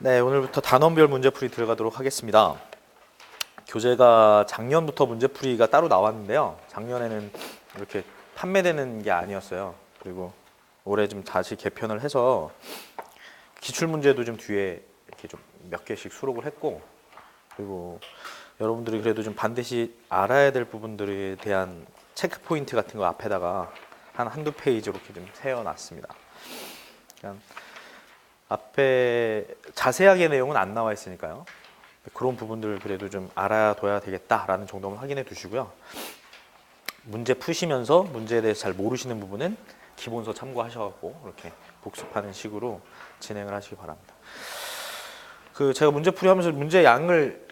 네, 오늘부터 단원별 문제풀이 들어가도록 하겠습니다. 교재가 작년부터 문제풀이가 따로 나왔는데요. 작년에는 이렇게 판매되는 게 아니었어요. 그리고 올해 좀 다시 개편을 해서 기출문제도 좀 뒤에 이렇게 좀 몇 개씩 수록을 했고, 그리고 여러분들이 그래도 좀 반드시 알아야 될 부분들에 대한 체크 포인트 같은 거 앞에다가 한두 페이지 이렇게 좀 세워놨습니다. 그냥 앞에 자세하게 내용은 안 나와 있으니까요. 그런 부분들을 그래도 좀 알아둬야 되겠다라는 정도만 확인해 두시고요. 문제 푸시면서 문제에 대해서 잘 모르시는 부분은 기본서 참고하셔갖고 이렇게 복습하는 식으로 진행을 하시기 바랍니다. 제가 문제풀이 하면서 문제 양을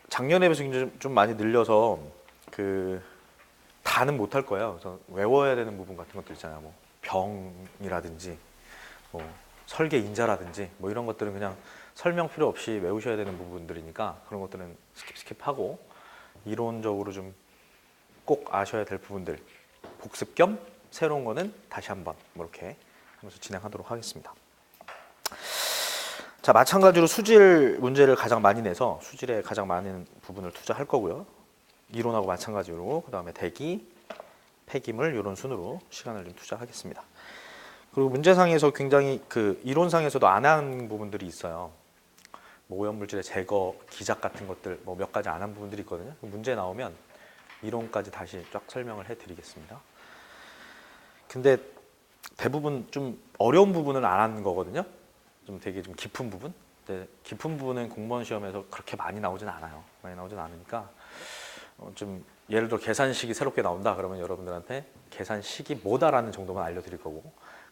작년에 비해서 굉장히 좀 많이 늘려서 다는 못할 거예요. 그래서 외워야 되는 부분 같은 것들 있잖아요. 뭐 병이라든지 뭐 설계 인자라든지 뭐 이런 것들은 그냥 설명 필요 없이 외우셔야 되는 부분들이니까 그런 것들은 스킵하고 이론적으로 좀 꼭 아셔야 될 부분들 복습 겸 새로운 거는 다시 한번 뭐 이렇게 하면서 진행하도록 하겠습니다. 자, 마찬가지로 수질 문제를 가장 많이 내서 수질에 가장 많은 부분을 투자할 거고요. 이론하고 마찬가지로 그 다음에 대기, 폐기물 이런 순으로 시간을 좀 투자하겠습니다. 그리고 문제상에서 굉장히 이론상에서도 안 한 부분들이 있어요. 뭐 오염물질의 제거, 기작 같은 것들 뭐 몇 가지 안 한 부분들이 있거든요. 문제 나오면 이론까지 다시 쫙 설명을 해드리겠습니다. 근데 대부분 좀 어려운 부분을 안 한 거거든요. 좀 되게 좀 깊은 부분. 근데 깊은 부분은 공무원 시험에서 그렇게 많이 나오진 않아요. 많이 나오진 않으니까 좀 예를 들어 계산식이 새롭게 나온다 그러면 여러분들한테 계산식이 뭐다라는 정도만 알려드릴 거고,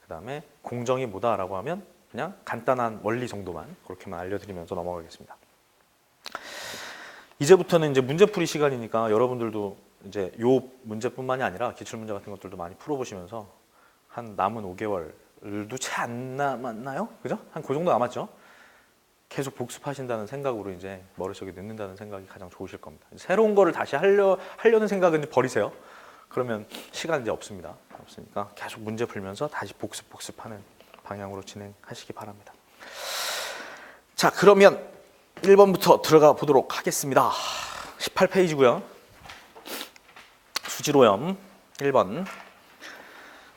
그 다음에 공정이 뭐다라고 하면 그냥 간단한 원리 정도만 그렇게만 알려드리면서 넘어가겠습니다. 이제부터는 이제 문제풀이 시간이니까 여러분들도 이제 요 문제뿐만이 아니라 기출문제 같은 것들도 많이 풀어보시면서 한 남은 5개월도 채 안 남았나요? 그죠? 한 그 정도 남았죠? 계속 복습하신다는 생각으로 이제 머릿속에 넣는다는 생각이 가장 좋으실 겁니다. 새로운 거를 다시 하려는 생각은 버리세요. 그러면 시간 이제 없습니다. 없으니까 계속 문제 풀면서 다시 복습하는 방향으로 진행하시기 바랍니다. 자, 그러면 1번부터 들어가 보도록 하겠습니다. 18페이지고요. 수질오염 1번.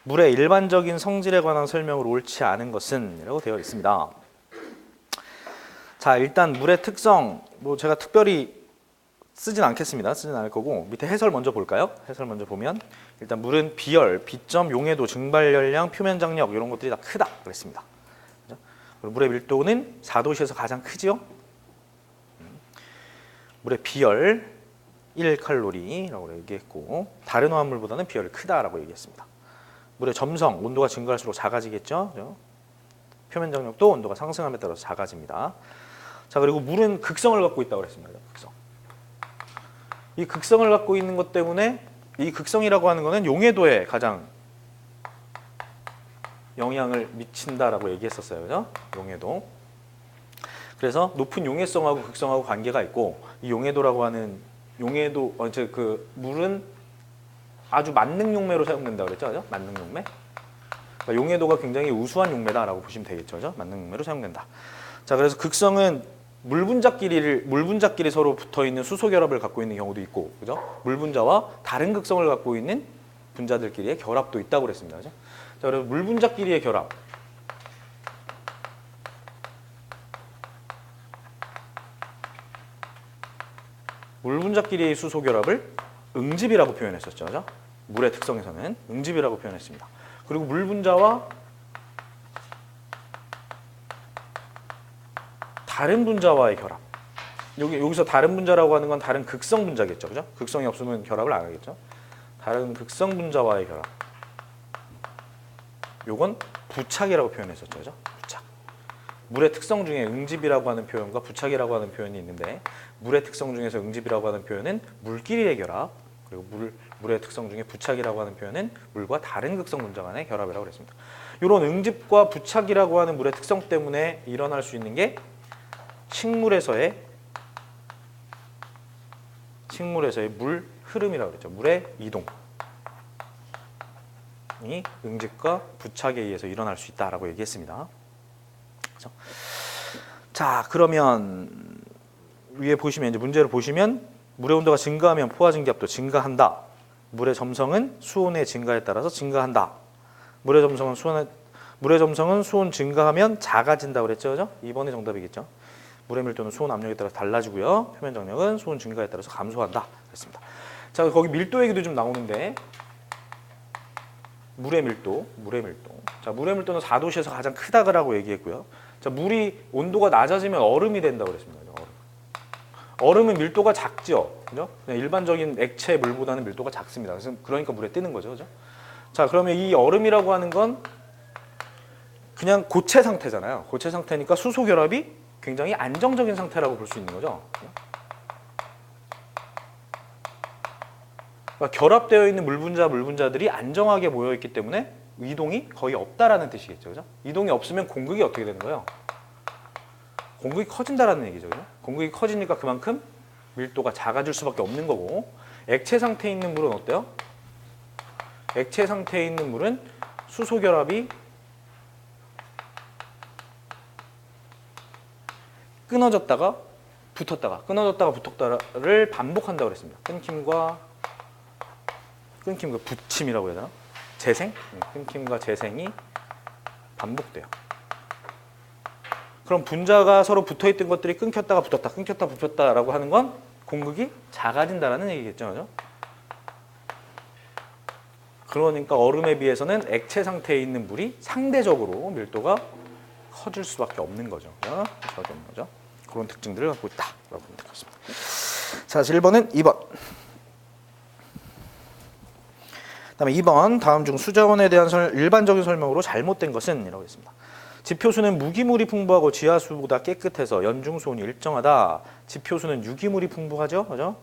물의 일반적인 성질에 관한 설명으로 옳지 않은 것은 이라고 되어 있습니다. 자, 일단 물의 특성, 뭐 제가 특별히 쓰진 않겠습니다. 쓰진 않을 거고, 밑에 해설 먼저 볼까요? 해설 먼저 보면 일단 물은 비열, 비점, 용해도, 증발열량, 표면 장력 이런 것들이 다 크다 그랬습니다. 그렇죠? 물의 밀도는 4도시에서 가장 크지요. 물의 비열 1칼로리라고 얘기했고, 다른 화합물보다는 비열이 크다라고 얘기했습니다. 물의 점성, 온도가 증가할수록 작아지겠죠. 그렇죠? 표면 장력도 온도가 상승함에 따라서 작아집니다. 자, 그리고 물은 극성을 갖고 있다고 그랬습니다. 극성. 이 극성을 갖고 있는 것 때문에 이 극성이라고 하는 것은 용해도에 가장 영향을 미친다라고 얘기했었어요. 그죠? 용해도. 그래서 높은 용해성하고 극성하고 관계가 있고, 이 용해도라고 하는 물은 아주 만능 용매로 사용된다고 그랬죠. 그죠? 만능 용매. 그러니까 용해도가 굉장히 우수한 용매다라고 보시면 되겠죠. 그죠? 만능 용매로 사용된다. 자, 그래서 극성은 물 분자끼리 서로 붙어 있는 수소 결합을 갖고 있는 경우도 있고, 그죠? 물 분자와 다른 극성을 갖고 있는 분자들끼리의 결합도 있다고 그랬습니다. 그죠? 자, 그래서 물 분자끼리의 결합. 물 분자끼리의 수소 결합을 응집이라고 표현했었죠. 그죠? 물의 특성에서는 응집이라고 표현했습니다. 그리고 물 분자와 다른 분자와의 결합. 여기서 다른 분자라고 하는 건 다른 극성 분자겠죠. 그죠? 극성이 없으면 결합을 안 하겠죠. 다른 극성 분자와의 결합. 요건 부착이라고 표현했었죠. 그죠? 부착. 물의 특성 중에 응집이라고 하는 표현과 부착이라고 하는 표현이 있는데, 물의 특성 중에서 응집이라고 하는 표현은 물끼리의 결합, 그리고 물의 특성 중에 부착이라고 하는 표현은 물과 다른 극성 분자 간의 결합이라고 그랬습니다. 이런 응집과 부착이라고 하는 물의 특성 때문에 일어날 수 있는 게 식물에서의 물 흐름이라고 그랬죠. 물의 이동이 응집과 부착에 의해서 일어날 수 있다라고 얘기했습니다. 그렇죠? 자, 그러면 위에 보시면 이제 문제를 보시면 물의 온도가 증가하면 포화 증기압도 증가한다. 물의 점성은 수온의 증가에 따라서 증가한다. 물의 점성은 수온 증가하면 작아진다고 그랬죠. 그죠? 2번이 정답이겠죠. 물의 밀도는 수온 압력에 따라 달라지고요. 표면 정력은 수온 증가에 따라서 감소한다. 그랬습니다. 자, 거기 밀도 얘기도 좀 나오는데 물의 밀도. 자, 물의 밀도는 4도시에서 가장 크다고 얘기했고요. 자, 물이 온도가 낮아지면 얼음이 된다고 그랬습니다. 얼음은 밀도가 작죠. 그죠? 그냥 일반적인 액체 물보다는 밀도가 작습니다. 그래서 그러니까 물에 뜨는 거죠. 그죠? 자, 그러면 이 얼음이라고 하는 건 그냥 고체 상태잖아요. 고체 상태니까 수소 결합이 굉장히 안정적인 상태라고 볼 수 있는 거죠. 그러니까 결합되어 있는 물 분자들이 안정하게 모여 있기 때문에 이동이 거의 없다라는 뜻이겠죠. 그죠? 이동이 없으면 공극이 어떻게 되는 거예요? 공극이 커진다라는 얘기죠. 그죠? 공극이 커지니까 그만큼 밀도가 작아질 수밖에 없는 거고, 액체 상태에 있는 물은 어때요? 액체 상태에 있는 물은 수소 결합이 끊어졌다가 붙었다를 반복한다고 그랬습니다. 끊김과 붙임이라고 해야 되나? 재생? 끊김과 재생이 반복돼요. 그럼 분자가 서로 붙어있던 것들이 끊겼다가 붙었다라고 하는 건 공극이 작아진다라는 얘기겠죠. 그죠? 그러니까 얼음에 비해서는 액체 상태에 있는 물이 상대적으로 밀도가 커질 수밖에 없는 거죠. 그런 특징들을 갖고 있다라고 보면 되겠습니다. 자, 1번은 2번. 그다음에 2번, 다음 중 수자원에 대한 일반적인 설명으로 잘못된 것은 이라고 했습니다. 지표수는 무기물이 풍부하고 지하수보다 깨끗해서 연중수온이 일정하다. 지표수는 유기물이 풍부하죠, 그죠?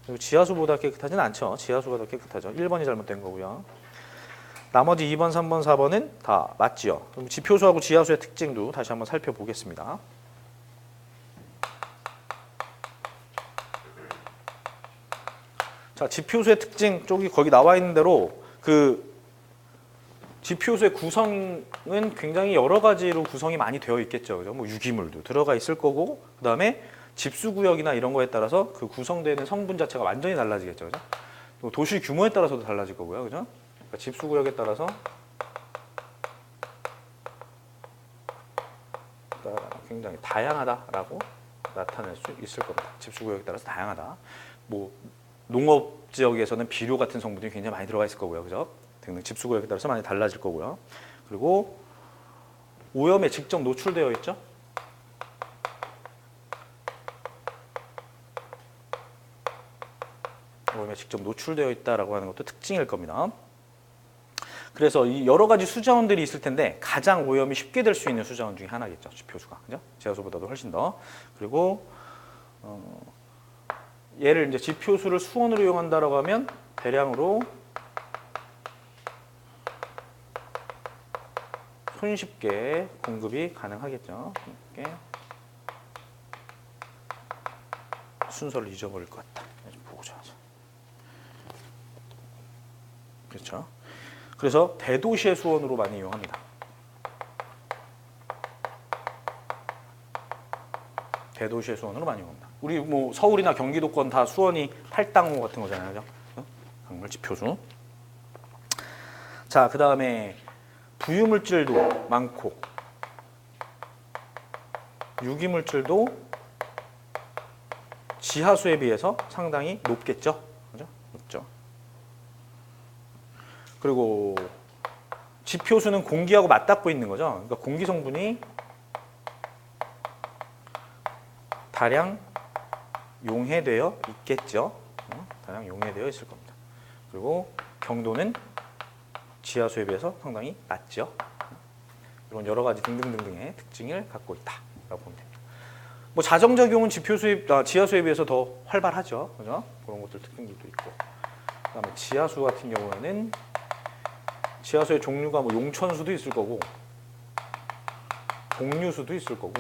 그리고 지하수보다 깨끗하진 않죠. 지하수가 더 깨끗하죠. 1번이 잘못된 거고요. 나머지 2번, 3번, 4번은 다 맞지요. 그럼 지표수하고 지하수의 특징도 다시 한번 살펴보겠습니다. 자, 지표수의 특징 쪽이 거기 나와 있는 대로 그 지표수의 구성은 굉장히 여러 가지로 구성이 많이 되어 있겠죠. 그죠? 뭐 유기물도 들어가 있을 거고, 그 다음에 집수구역이나 이런 거에 따라서 그 구성되는 성분 자체가 완전히 달라지겠죠. 그죠? 또 도시 규모에 따라서도 달라질 거고요. 그죠? 그러니까 집수구역에 따라서 굉장히 다양하다라고 나타낼 수 있을 겁니다. 집수구역에 따라서 다양하다. 뭐 농업 지역에서는 비료 같은 성분이 굉장히 많이 들어가 있을 거고요. 그죠? 등등 집수구역에 따라서 많이 달라질 거고요. 그리고 오염에 직접 노출되어 있죠. 오염에 직접 노출되어 있다라고 하는 것도 특징일 겁니다. 그래서 이 여러 가지 수자원들이 있을 텐데 가장 오염이 쉽게 될 수 있는 수자원 중에 하나겠죠. 지표수가. 그죠? 지하수보다도 훨씬 더. 그리고 얘를 이제 지표수를 수온으로 이용한다라고 하면 대량으로 손쉽게 공급이 가능하겠죠. 손쉽게. 순서를 잊어버릴 것 같다. 보고자 하죠. 그렇죠. 그래서 대도시의 수온으로 많이 이용합니다. 대도시의 수온으로 많이 이용합니다. 우리 뭐 서울이나 경기도권 다 수온이 탈당호 같은 거잖아요. 그죠? 강물 지표수. 자, 그 다음에 부유물질도 많고 유기물질도 지하수에 비해서 상당히 높겠죠. 그죠? 높죠. 그리고 지표수는 공기하고 맞닿고 있는 거죠. 그러니까 공기 성분이 다량 용해되어 있겠죠. 다량 용해되어 있을 겁니다. 그리고 경도는 지하수에 비해서 상당히 낮죠. 이런 여러 가지 등등등등의 특징을 갖고 있다라고 보면 됩니다. 뭐 자정작용은 지하수에 비해서 더 활발하죠. 그죠? 그런 것들 특징들도 있고. 그다음에 지하수 같은 경우에는 지하수의 종류가 뭐 용천수도 있을 거고, 동류수도 있을 거고,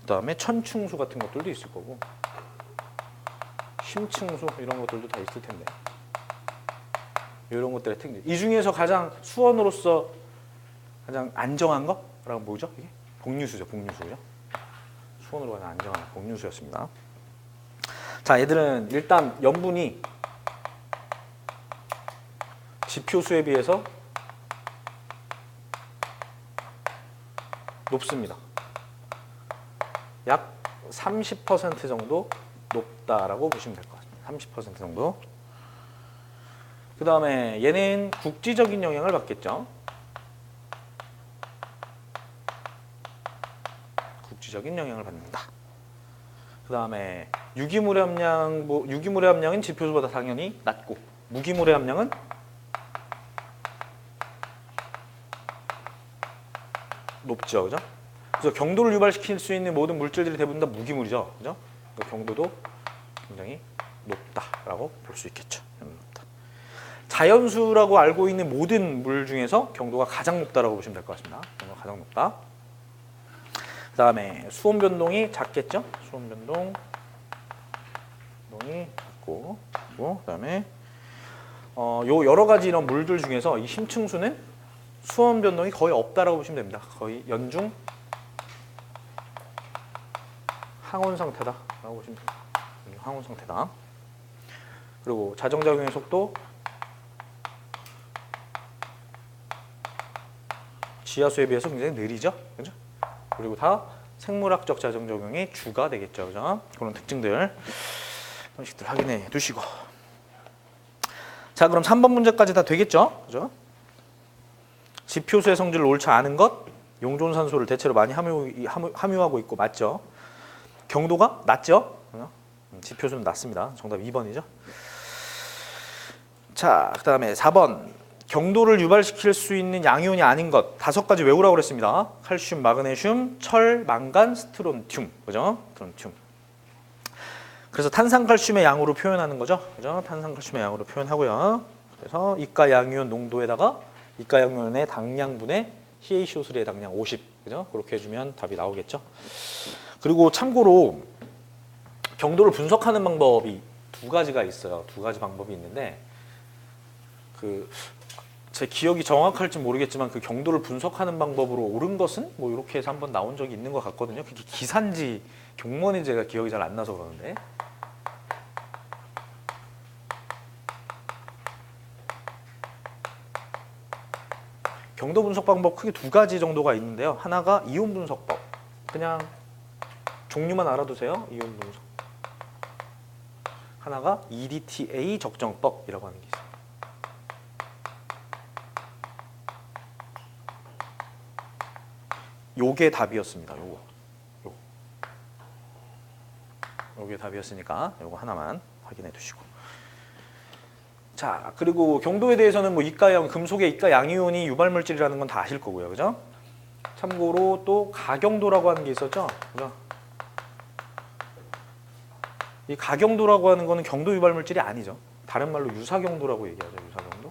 그다음에 천층수 같은 것들도 있을 거고, 심층수 이런 것들도 다 있을 텐데. 이런 것들의 특징. 이 중에서 가장 수원으로서 가장 안정한 거라고 뭐죠? 이게 복류수죠, 복류수죠. 수온으로 가는 안정한 복류수였습니다. 자, 얘들은 일단 염분이 지표수에 비해서 높습니다. 약 30% 정도 높다라고 보시면 될 것 같습니다. 30% 정도. 그 다음에 얘는 국지적인 영향을 받겠죠. 국지적인 영향을 받는다. 그 다음에 유기물의 함량은 지표수보다 당연히 낮고, 무기물의 함량은 높죠, 그죠? 그래서 경도를 유발시킬 수 있는 모든 물질들이 대부분 다 무기물이죠, 그죠? 그러니까 경도도 굉장히 높다라고 볼 수 있겠죠. 자연수라고 알고 있는 모든 물 중에서 경도가 가장 높다라고 보시면 될 것 같습니다. 경도가 가장 높다. 그 다음에 수온 변동이 작겠죠? 수온 변동이 작고, 그 다음에 요 여러 가지 이런 물들 중에서 이 심층수는 수온 변동이 거의 없다라고 보시면 됩니다. 거의 연중 항온 상태다라고 보시면 됩니다. 항온 상태다. 그리고 자정작용의 속도 지하수에 비해서 굉장히 느리죠, 그죠? 그리고 다 생물학적 자정작용의 주가 되겠죠, 그죠? 그런 특징들, 식들 확인해 두시고. 자, 그럼 3번 문제까지 다 되겠죠, 그죠? 지표수의 성질을 옳지 않은 것, 용존산소를 대체로 많이 함유하고 있고, 맞죠? 경도가 낮죠? 지표수는 낮습니다. 정답 2번이죠. 자, 그 다음에 4번. 경도를 유발시킬 수 있는 양이온이 아닌 것 5가지 외우라고 그랬습니다. 칼슘, 마그네슘, 철, 망간, 스트론튬, 그죠? 스트론튬. 그래서 탄산칼슘의 양으로 표현하는 거죠, 그죠? 탄산칼슘의 양으로 표현하고요. 그래서 이가 양이온 농도에다가 이가 양이온의 당량분의 CaCO3의 당량 50, 그죠? 그렇게 해주면 답이 나오겠죠. 그리고 참고로 경도를 분석하는 방법이 2가지가 있어요. 2가지 방법이 있는데 제 기억이 정확할지 모르겠지만 그 경도를 분석하는 방법으로 옳은 것은 뭐 이렇게 해서 한번 나온 적이 있는 것 같거든요. 그게 기산지, 경문이 제가 기억이 잘 안 나서 그러는데. 경도 분석 방법 크게 2가지 정도가 있는데요. 하나가 이온 분석법. 그냥 종류만 알아두세요. 이온 분석. 하나가 EDTA 적정법이라고 하는 게 있어요. 요게 답이었습니다. 요게 답이었으니까 요거 하나만 확인해 두시고. 자, 그리고 경도에 대해서는 뭐 금속의 이가 양이온이 유발물질이라는 건 다 아실 거고요, 그죠? 참고로 또 가경도라고 하는 게 있었죠, 그죠? 이 가경도라고 하는 거는 경도 유발물질이 아니죠. 다른 말로 유사경도라고 얘기하죠, 유사경도.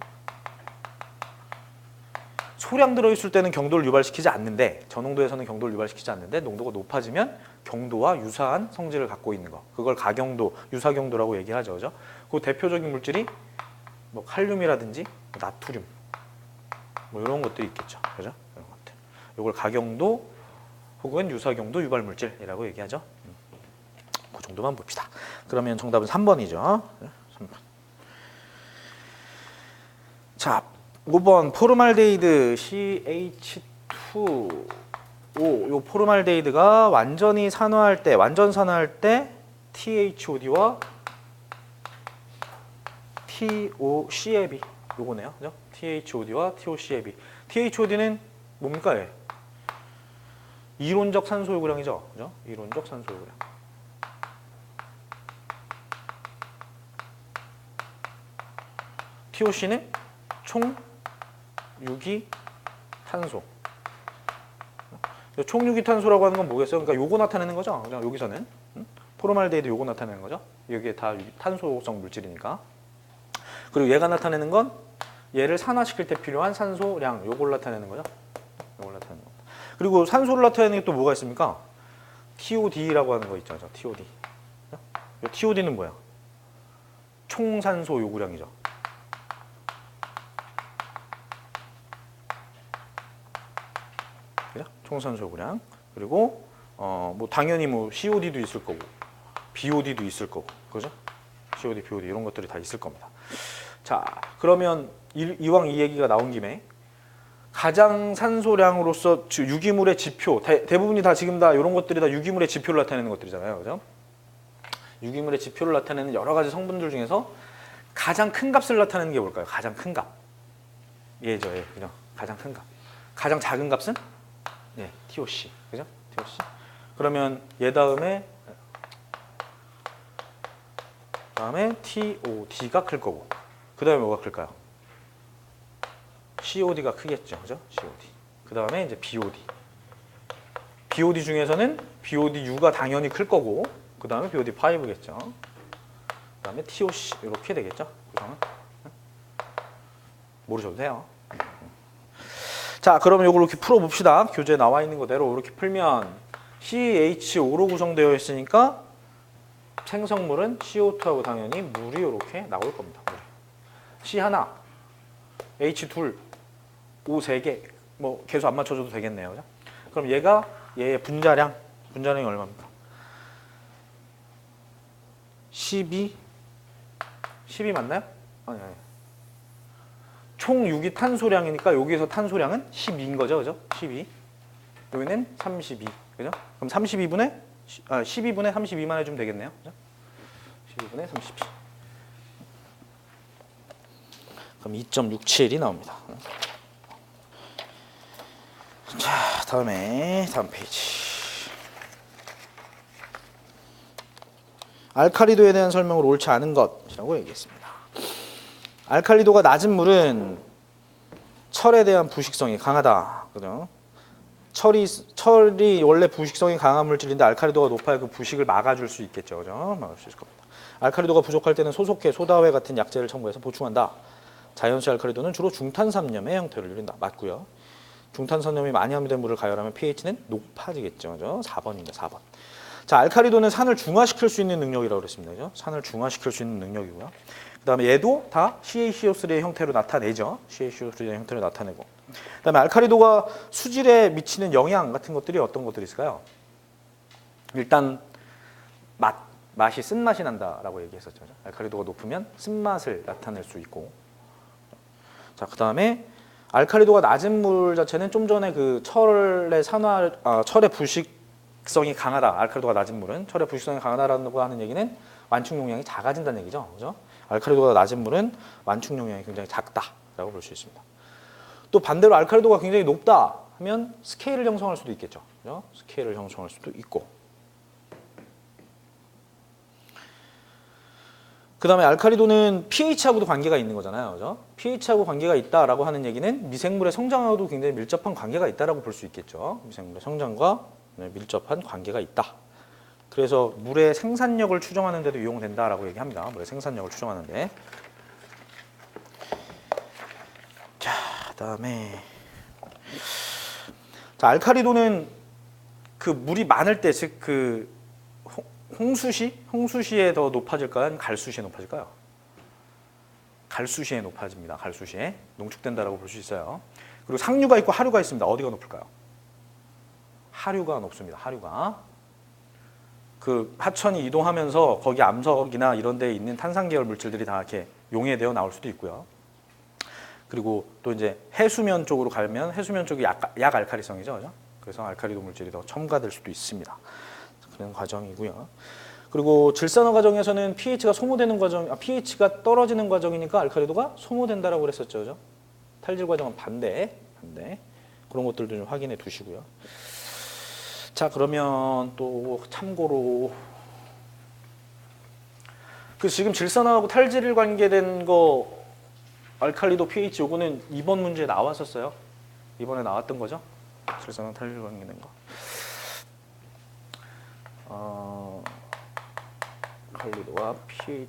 소량 들어있을 때는 경도를 유발시키지 않는데, 저농도에서는 경도를 유발시키지 않는데 농도가 높아지면 경도와 유사한 성질을 갖고 있는 거, 그걸 가경도, 유사경도라고 얘기하죠, 그죠? 그 대표적인 물질이 뭐 칼륨이라든지 나트륨, 뭐 이런 것들이 있겠죠, 그죠? 이런 것들. 이걸 가경도 혹은 유사경도 유발물질이라고 얘기하죠. 그 정도만 봅시다. 그러면 정답은 3번이죠. 3번. 자, 5번 포르말데이드 CH2O. 요 포르말데이드가 완전 산화할 때 THOD와 TOCAB 요거네요, 그죠? THOD와 TOCAB. THOD는 뭡니까? 예. 이론적 산소 요구량이죠, 그죠? 이론적 산소 요구량. TOC는 총 유기탄소. 총 유기탄소라고 하는 건 뭐겠어요? 그러니까 요거 나타내는 거죠. 여기서는 포르말데이드 요거 나타내는 거죠. 이게 다 탄소성 물질이니까. 그리고 얘가 나타내는 건 얘를 산화시킬 때 필요한 산소량, 요걸 나타내는 거죠. 요걸 나타내는 겁니다. 그리고 산소를 나타내는 게 또 뭐가 있습니까? TOD라고 하는 거 있죠, TOD. 요 TOD는 뭐야? 총산소 요구량이죠. 총산소 요구량. 그리고 뭐 당연히 뭐 COD도 있을 거고 BOD도 있을 거고 그죠? COD, BOD 이런 것들이 다 있을 겁니다. 자, 그러면 이왕 이 얘기가 나온 김에 가장 산소량으로서 유기물의 지표 대부분이 다 지금 다 이런 것들이 다 유기물의 지표를 나타내는 것들이잖아요, 그죠? 유기물의 지표를 나타내는 여러 가지 성분들 중에서 가장 큰 값을 나타내는 게 뭘까요? 가장 큰 값. 얘죠, 얘. 그죠? 가장 큰 값. 가장 작은 값은? 예, TOC. 그죠? TOC. 그러면 얘 다음에 TOD가 클 거고. 그 다음에 뭐가 클까요? COD가 크겠죠. 그죠? COD. 그 다음에 이제 BOD. BOD 중에서는 BODU가 당연히 클 거고, 그 다음에 BOD5겠죠. 그 다음에 TOC. 이렇게 되겠죠. 그죠? 모르셔도 돼요. 자, 그러면 이걸 이렇게 풀어봅시다. 교재에 나와 있는 그대로 이렇게 풀면 CH5로 구성되어 있으니까 생성물은 CO2하고 당연히 물이 이렇게 나올 겁니다. C 하나, H2, O 3개, 뭐 계속 안 맞춰줘도 되겠네요. 그죠? 그럼 얘의 분자량이 얼마입니까? 12 맞나요? 아니. 총 유기탄소량이니까 여기에서 탄소량은 12인 거죠, 그죠? 12. 여기는 32, 그죠? 그럼 12분의 32만 해주면 되겠네요, 그죠? 12분의 32. 그럼 2.67이 나옵니다. 자, 다음 페이지. 알칼리도에 대한 설명을 옳지 않은 것이라고 얘기했습니다. 알칼리도가 낮은 물은 철에 대한 부식성이 강하다. 그죠? 철이 원래 부식성이 강한 물질인데 알칼리도가 높아야 그 부식을 막아줄 수 있겠죠. 그죠? 막을 수 있을 겁니다. 알칼리도가 부족할 때는 소속해, 소다회 같은 약재를 첨가해서 보충한다. 자연수 알칼리도는 주로 중탄산염의 형태를 띠린다. 맞고요. 중탄산염이 많이 함유된 물을 가열하면 pH는 높아지겠죠. 그죠? 4번입니다. 4번. 자, 알칼리도는 산을 중화시킬 수 있는 능력이라고 그랬습니다. 그죠? 산을 중화시킬 수 있는 능력이고요. 그 다음에 얘도 다 CaCO3의 형태로 나타내죠. CaCO3의 형태로 나타내고. 그 다음에 알칼리도가 수질에 미치는 영향 같은 것들이 어떤 것들이 있을까요? 일단 맛이 쓴맛이 난다라고 얘기했었죠. 알칼리도가 높으면 쓴맛을 나타낼 수 있고. 자, 그 다음에 알칼리도가 낮은 물 자체는 좀 전에 그 철의 부식성이 강하다. 알칼리도가 낮은 물은 철의 부식성이 강하다라고 하는 얘기는 완충 용량이 작아진다는 얘기죠. 그죠? 알칼리도가 낮은 물은 완충 용량이 굉장히 작다라고 볼 수 있습니다. 또 반대로 알칼리도가 굉장히 높다 하면 스케일을 형성할 수도 있겠죠. 그죠? 스케일을 형성할 수도 있고. 그 다음에 알칼리도는 pH하고도 관계가 있는 거잖아요. 그죠? pH하고 관계가 있다라고 하는 얘기는 미생물의 성장하고도 굉장히 밀접한 관계가 있다라고 볼 수 있겠죠. 미생물의 성장과 밀접한 관계가 있다. 그래서 물의 생산력을 추정하는 데도 이용된다라고 얘기합니다. 물의 생산력을 추정하는데. 자, 그다음에 자, 알칼리도는 그 물이 많을 때, 즉 그 홍수시에 더 높아질까요? 아니면 갈수시에 높아질까요? 갈수시에 높아집니다. 갈수시에 농축된다라고 볼 수 있어요. 그리고 상류가 있고 하류가 있습니다. 어디가 높을까요? 하류가 높습니다. 하류가. 그 하천이 이동하면서 거기 암석이나 이런 데에 있는 탄산 계열 물질들이 다 이렇게 용해되어 나올 수도 있고요. 그리고 또 이제 해수면 쪽으로 가면 해수면 쪽이 약 알칼리성이죠. 그죠? 그래서 알칼리도 물질이 더 첨가될 수도 있습니다. 그런 과정이고요. 그리고 질산화 과정에서는 pH가 소모되는 과정, pH가 떨어지는 과정이니까 알칼리도가 소모된다라고 그랬었죠. 그죠? 탈질 과정은 반대. 그런 것들도 좀 확인해 두시고요. 자, 그러면 또 참고로 그 지금 질산화하고 탈질 관계된 거 알칼리도 pH 요거는 이번 문제에 나왔었어요. 이번에 나왔던 거죠. 질산화 탈질 관계된 거. 알칼리도와 pHY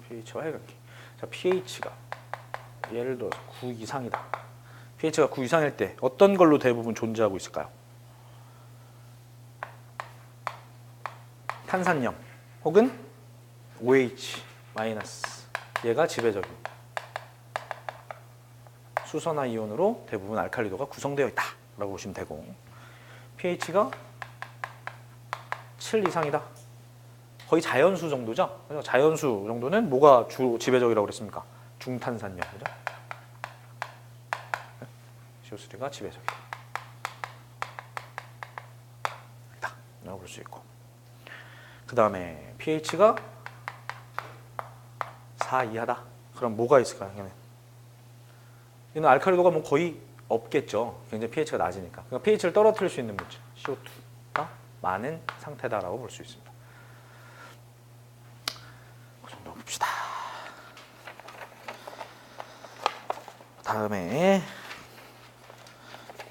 pH와 해각기. 자, pH가 예를 들어서 9 이상이다. pH가 9 이상일 때 어떤 걸로 대부분 존재하고 있을까요? 탄산염 혹은 OH 마이너스 얘가 지배적입니다. 수산화 이온으로 대부분 알칼리도가 구성되어 있다라고 보시면 되고 pH가 7 이상이다. 거의 자연수 정도죠. 그래서 자연수 정도는 뭐가 주로 지배적이라고 그랬습니까? 중탄산염, 그죠? CO3가 지배적이다. 라고 볼 수 있고. 그 다음에 pH가 4 이하다. 그럼 뭐가 있을까요? 얘는 알칼리도가 뭐 거의 없겠죠. 굉장히 pH가 낮으니까. 그러니까 pH를 떨어뜨릴 수 있는 물질, CO2가 많은 상태다라고 볼 수 있습니다. 그 정도 봅시다. 다음에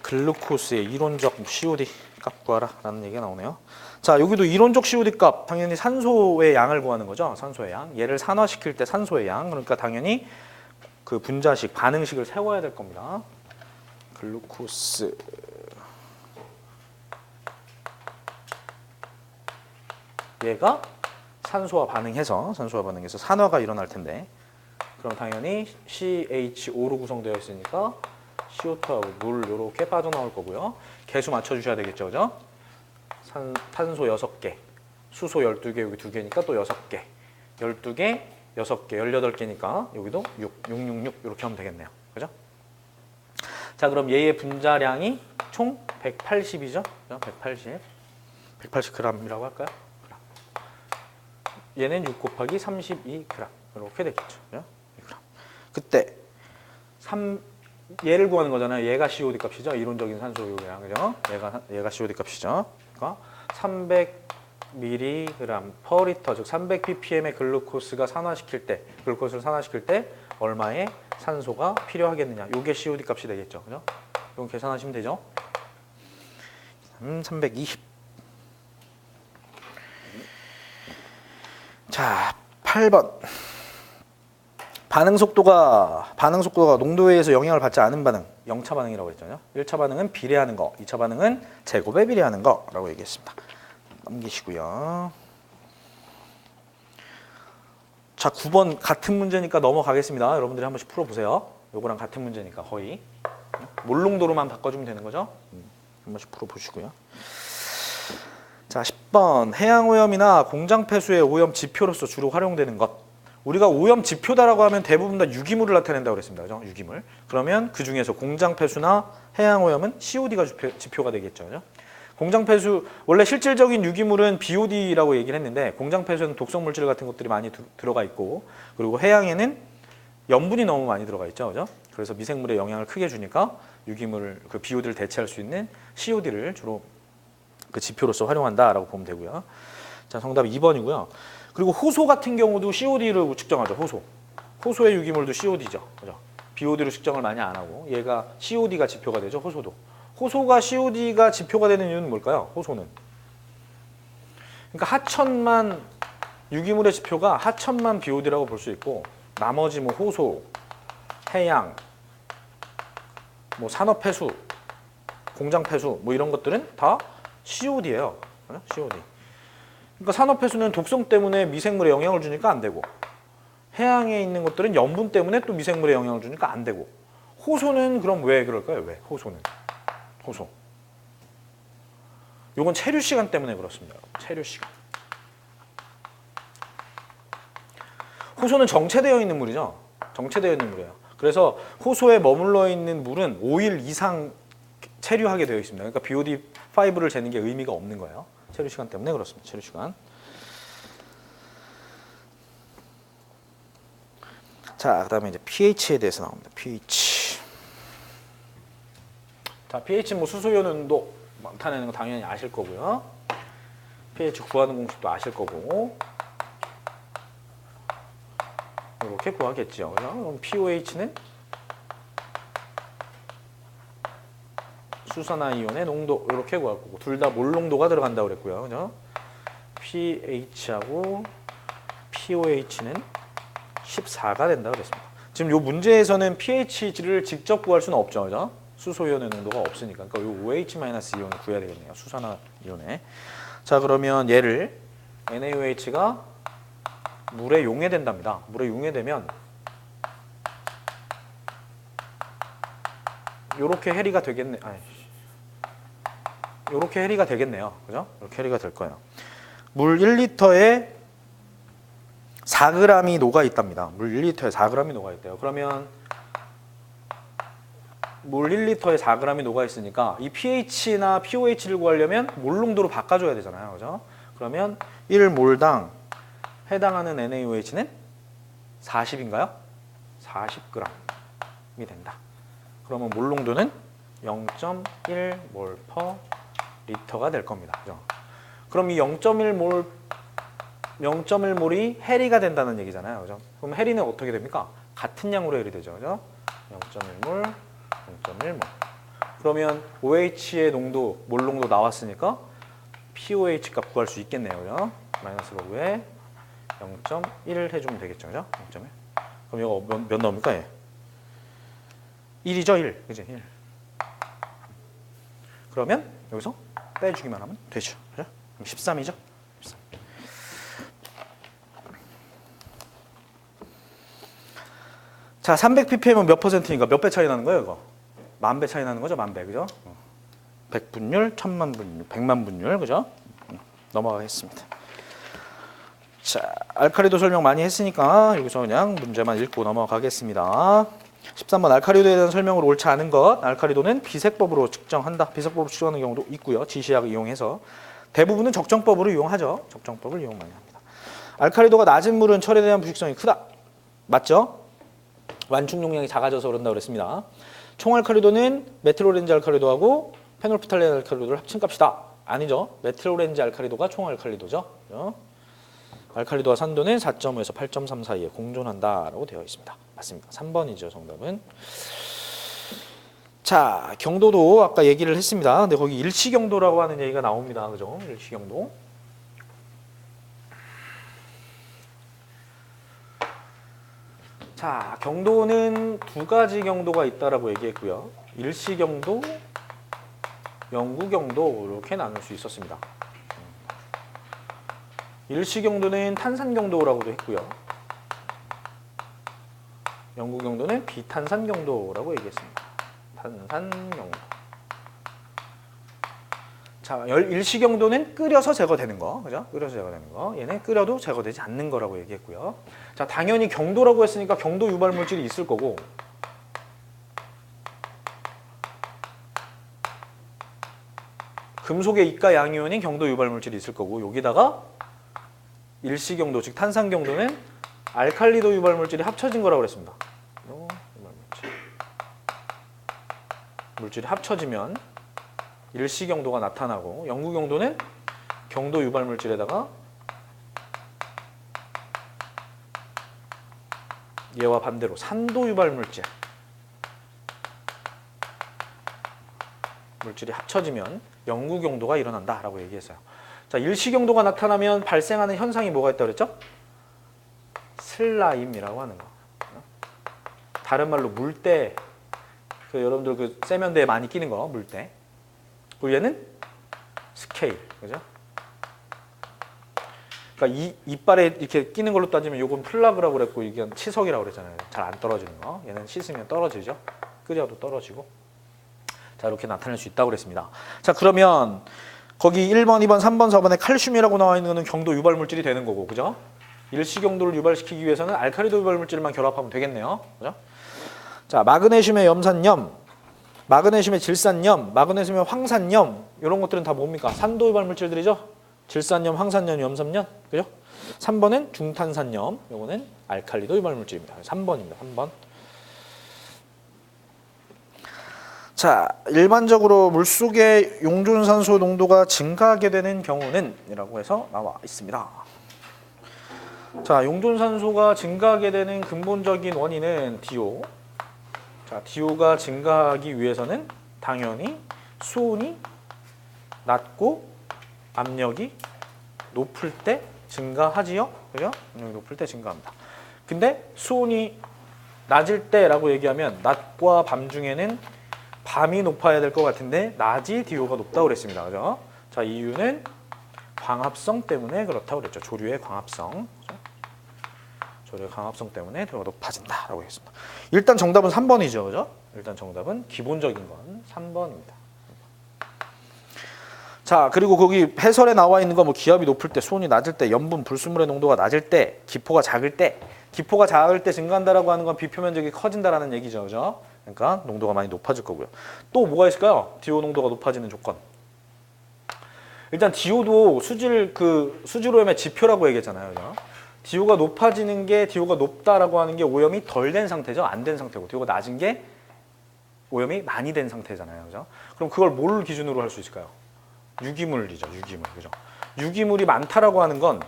글루코스의 이론적 COD 값 구하라 라는 얘기가 나오네요. 자, 여기도 이론적 COD 값, 당연히 산소의 양을 구하는 거죠. 산소의 양. 얘를 산화시킬 때 산소의 양. 그러니까 당연히 그 분자식, 반응식을 세워야 될 겁니다. 글루코스 얘가 산소와 반응해서 산화가 일어날 텐데, 그럼 당연히 CH5로 구성되어 있으니까 CO2하고 물 이렇게 빠져나올 거고요. 개수 맞춰주셔야 되겠죠, 그죠? 탄소 6개, 수소 12개, 여기 2개니까 또 6개, 12개, 6개, 18개니까 여기도 666 이렇게 하면 되겠네요, 그죠? 자, 그럼 얘의 분자량이 총 180이죠? 180g이라고 할까요? 얘는 6 곱하기 32g 이렇게 되겠죠. 그죠? 그때 얘를 구하는 거잖아요. 얘가 COD 값이죠. 이론적인 산소유량, 그죠? 얘가 COD 값이죠. 그러니까 300mg per 리터, 즉 300ppm의 글루코스를 산화시킬 때 얼마의 산소가 필요하겠느냐. 요게 COD 값이 되겠죠. 그죠? 이건 계산하시면 되죠. 320. 자, 8번. 반응 속도가 농도에 의해서 영향을 받지 않은 반응, 0차 반응이라고 했잖아요. 1차 반응은 비례하는 거, 2차 반응은 제곱에 비례하는 거라고 얘기했습니다. 넘기시고요. 자, 9번 같은 문제니까 넘어가겠습니다. 여러분들이 한 번씩 풀어보세요. 요거랑 같은 문제니까 거의. 몰농도로만 바꿔주면 되는 거죠. 한 번씩 풀어보시고요. 자, 10번. 해양오염이나 공장폐수의 오염 지표로서 주로 활용되는 것. 우리가 오염 지표다라고 하면 대부분 다 유기물을 나타낸다고 그랬습니다. 그죠? 유기물. 그러면 그 중에서 공장폐수나 해양오염은 COD가 지표가 되겠죠. 그죠? 공장폐수, 원래 실질적인 유기물은 BOD라고 얘기를 했는데, 공장폐수에는 독성물질 같은 것들이 많이 들어가 있고, 그리고 해양에는 염분이 너무 많이 들어가 있죠. 그죠? 그래서 미생물에 영향을 크게 주니까 유기물을, 그 BOD를 대체할 수 있는 COD를 주로 그 지표로서 활용한다라고 보면 되고요. 자, 정답 2번이고요. 그리고 호소 같은 경우도 COD로 측정하죠. 호소의 유기물도 COD죠. 그죠? BOD로 측정을 많이 안 하고 얘가 COD가 지표가 되죠. 호소가 COD가 지표가 되는 이유는 뭘까요? 호소는. 그러니까 하천만 유기물의 지표가 하천만 BOD라고 볼 수 있고 나머지 뭐 호소, 해양, 뭐 산업폐수, 공장폐수 뭐 이런 것들은 다 COD예요. COD. 그러니까 산업폐수는 독성 때문에 미생물에 영향을 주니까 안 되고, 해양에 있는 것들은 염분 때문에 또 미생물에 영향을 주니까 안 되고, 호소는 그럼 왜 그럴까요? 왜? 호소. 요건 체류 시간 때문에 그렇습니다. 체류 시간. 호소는 정체되어 있는 물이죠. 정체되어 있는 물이에요. 그래서 호소에 머물러 있는 물은 5일 이상 체류하게 되어 있습니다. 그러니까 BOD5를 재는 게 의미가 없는 거예요. 체류 시간 때문에 그렇습니다. 체류 시간. 자, 그다음에 이제 pH에 대해서 나옵니다. pH. 자, pH는 뭐 수소연운도 나타내는 거 당연히 아실 거고요. pH 구하는 공식도 아실 거고. 이렇게 구하겠죠. 그럼 pOH는 수산화 이온의 농도 이렇게 구할 거고, 둘 다 몰농도가 들어간다고 그랬고요. 그죠? pH하고 pOH는 14가 된다고 그랬습니다. 지금 이 문제에서는 pH를 직접 구할 수는 없죠. 그죠? 수소이온의 농도가 없으니까. 그러니까 이 OH-이온을 구해야 되겠네요. 수산화 이온에. 자, 그러면 얘를 NaOH가 물에 용해된답니다. 물에 용해되면 요렇게 해리가 되겠네. 요렇게 해리가 되겠네요. 그죠? 이렇게 해리가 될 거예요. 물 1리터에 4g이 녹아 있답니다. 물 1리터에 4g이 녹아 있대요. 그러면 물 1리터에 4g이 녹아 있으니까 이 pH나 pOH를 구하려면 몰 농도로 바꿔줘야 되잖아요. 그죠? 그러면 1몰당 해당하는 NaOH는 40인가요? 40g이 된다. 그러면 몰 농도는 0.1몰 퍼 리터가 될 겁니다. 그죠? 그럼 이 0.1몰이 해리가 된다는 얘기잖아요. 그죠? 그럼 해리는 어떻게 됩니까? 같은 양으로 해리 되죠. 그죠? 0.1몰, 0.1몰. 그러면 OH의 농도, 몰 농도 나왔으니까 pOH 값 구할 수 있겠네요. 그죠? 마이너스 로그에 0.1 해주면 되겠죠. 그죠? 0.1. 그럼 이거 몇 나옵니까? 예. 1이죠, 1. 그지? 1. 그러면 여기서 빼주기만 하면 되죠. 그죠? 13이죠? 13. 자, 300ppm은 몇 퍼센트인가? 몇 배 차이 나는 거예요, 이거? 10,000배 차이 나는 거죠, 10,000배. 그죠? 100분율, 1000만 분율, 100만 분율. 그죠? 넘어가겠습니다. 자, 알카리도 설명 많이 했으니까 여기서 그냥 문제만 읽고 넘어가겠습니다. 13번 알카리도에 대한 설명을 옳지 않은 것. 알카리도는 비색법으로 측정한다. 비색법으로 측정하는 경우도 있고요. 지시약을 이용해서. 대부분은 적정법으로 이용하죠. 적정법을 이용 많이 합니다. 알카리도가 낮은 물은 철에 대한 부식성이 크다. 맞죠? 완충 용량이 작아져서 그런다고 그랬습니다. 총알카리도는 메틸오렌지 알카리도하고 페놀프탈렌 알카리도를 합친 값이다. 아니죠. 메틸오렌지 알카리도가 총알칼리도죠. 그죠? 알칼리도와 산도는 4.5에서 8.3 사이에 공존한다라고 되어 있습니다. 맞습니다. 3번이죠. 정답은. 자, 경도도 아까 얘기를 했습니다. 근데 거기 일시경도라고 하는 얘기가 나옵니다. 그죠? 일시경도. 자, 경도는 두 가지 경도가 있다라고 얘기했고요. 일시경도, 영구경도 이렇게 나눌 수 있었습니다. 일시경도는 탄산경도라고도 했고요. 영구경도는 비탄산경도라고 얘기했습니다. 탄산경도. 자, 일시경도는 끓여서 제거되는 거, 그죠? 끓여서 제거되는 거. 얘는 끓여도 제거되지 않는 거라고 얘기했고요. 자, 당연히 경도라고 했으니까 경도 유발 물질이 있을 거고, 금속의 이가 양이온인 경도 유발 물질이 있을 거고, 여기다가 일시경도, 즉 탄산경도는 알칼리도 유발 물질이 합쳐진 거라고 그랬습니다. 물질이 합쳐지면 일시경도가 나타나고, 영구경도는 경도 유발 물질에다가 얘와 반대로 산도 유발 물질이 합쳐지면 영구경도가 일어난다라고 얘기했어요. 자, 일시경도가 나타나면 발생하는 현상이 뭐가 있다고 그랬죠? 슬라임이라고 하는 거. 다른 말로 물때, 여러분들 그 세면대에 많이 끼는 거, 물때. 그리고 얘는 스케일, 그죠? 그러니까 이빨에 이렇게 끼는 걸로 따지면 이건 플라그라고 그랬고 이건 치석이라고 그랬잖아요. 잘 안 떨어지는 거. 얘는 씻으면 떨어지죠. 끓여도 떨어지고. 자, 이렇게 나타낼 수 있다고 그랬습니다. 자, 그러면 거기 1번, 2번, 3번, 4번에 칼슘이라고 나와 있는 거는 경도 유발 물질이 되는 거고, 그죠? 일시경도를 유발시키기 위해서는 알칼리도 유발 물질만 결합하면 되겠네요. 그죠? 자, 마그네슘의 염산염, 마그네슘의 질산염, 마그네슘의 황산염, 이런 것들은 다 뭡니까? 산도 유발 물질들이죠? 질산염, 황산염, 염산염, 그죠? 3번은 중탄산염, 요거는 알칼리도 유발 물질입니다. 3번입니다. 3번. 자, 일반적으로 물속의 용존산소 농도가 증가하게 되는 경우는 이라고 해서 나와 있습니다. 자, 용존산소가 증가하게 되는 근본적인 원인은 DO. 자, DO가 증가하기 위해서는 당연히 수온이 낮고 압력이 높을 때 증가하지요. 그죠? 압력이 높을 때 증가합니다. 근데 수온이 낮을 때라고 얘기하면 낮과 밤 중에는 밤이 높아야 될 것 같은데 낮이 DO가 높다고 그랬습니다. 그죠? 자, 이유는 광합성 때문에 그렇다고 그랬죠. 조류의 광합성. 그죠? 조류의 광합성 때문에 도가 높아진다라고 하겠습니다. 일단 정답은 3번이죠. 그죠? 일단 정답은 기본적인 건 3번입니다. 자, 그리고 거기 해설에 나와 있는 거 뭐 기압이 높을 때, 수온이 낮을 때, 염분, 불순물의 농도가 낮을 때, 기포가 작을 때, 기포가 작을 때 증가한다라고 하는 건 비표면적이 커진다라는 얘기죠. 그죠? 그러니까 농도가 많이 높아질 거고요. 또 뭐가 있을까요? DO 농도가 높아지는 조건. 일단 DO도 수질오염의 지표라고 얘기했잖아요. 그죠? DO가 높아지는 게, DO가 높다라고 하는 게 오염이 덜 된 상태죠. 안 된 상태고, DO가 낮은 게 오염이 많이 된 상태잖아요. 그죠? 그럼 그걸 뭘 기준으로 할 수 있을까요? 유기물이죠. 유기물. 그죠? 유기물이 많다라고 하는 건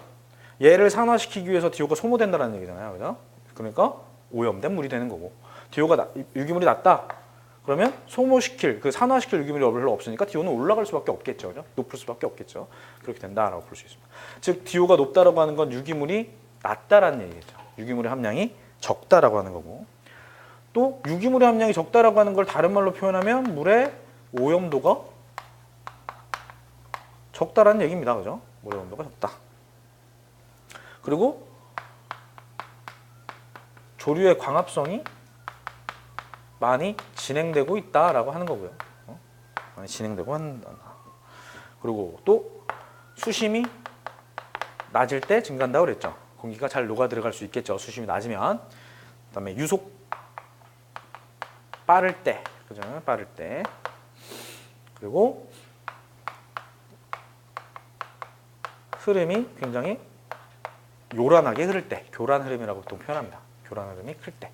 얘를 산화시키기 위해서 DO가 소모된다는 얘기잖아요. 그죠? 그러니까 오염된 물이 되는 거고. 유기물이 낮다. 그러면 산화시킬 유기물이 별로 없으니까 DO는 올라갈 수밖에 없겠죠. 그죠? 높을 수밖에 없겠죠. 그렇게 된다라고 볼 수 있습니다. 즉 DO가 높다라고 하는 건 유기물이 낮다라는 얘기겠죠. 유기물의 함량이 적다라고 하는 거고. 또 유기물의 함량이 적다라고 하는 걸 다른 말로 표현하면 물의 오염도가 적다라는 얘기입니다. 그죠? 물의 온도가 적다. 그리고 조류의 광합성이 많이 진행되고 있다라고 하는 거고요. 많이 진행되고 한다. 그리고 또 수심이 낮을 때 증가한다고 그랬죠. 공기가 잘 녹아 들어갈 수 있겠죠. 수심이 낮으면. 그다음에 유속 빠를 때, 그죠? 빠를 때. 그리고 흐름이 굉장히 요란하게 흐를 때, 교란 흐름이라고 보통 표현합니다. 교란 흐름이 클 때.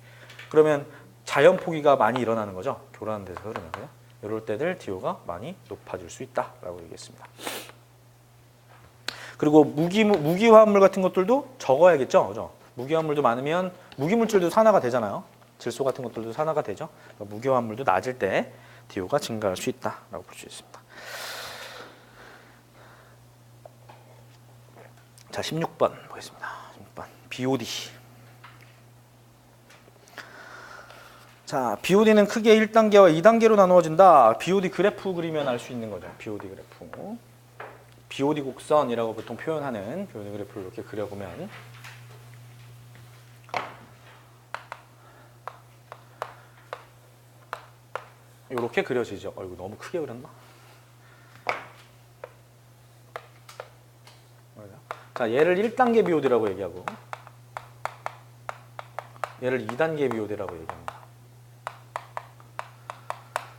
그러면 자연 포기가 많이 일어나는 거죠. 교란한 데서 흐르면서요. 이럴 때들 DO가 많이 높아질 수 있다라고 얘기했습니다. 그리고 무기화합물 같은 것들도 적어야겠죠. 그죠? 무기화합물도 많으면 무기물질도 산화가 되잖아요. 질소 같은 것들도 산화가 되죠. 그러니까 무기화합물도 낮을 때 DO가 증가할 수 있다라고 볼 수 있습니다. 자, 16번 보겠습니다. 16번 BOD. 자, BOD는 크게 1단계와 2단계로 나누어진다. BOD 그래프 그리면 알 수 있는 거죠. BOD 그래프. BOD 곡선이라고 보통 표현하는 BOD 그래프를 이렇게 그려보면 이렇게 그려지죠. 이거 너무 크게 그렸나? 자, 얘를 1단계 BOD라고 얘기하고 얘를 2단계 BOD라고 얘기합니다.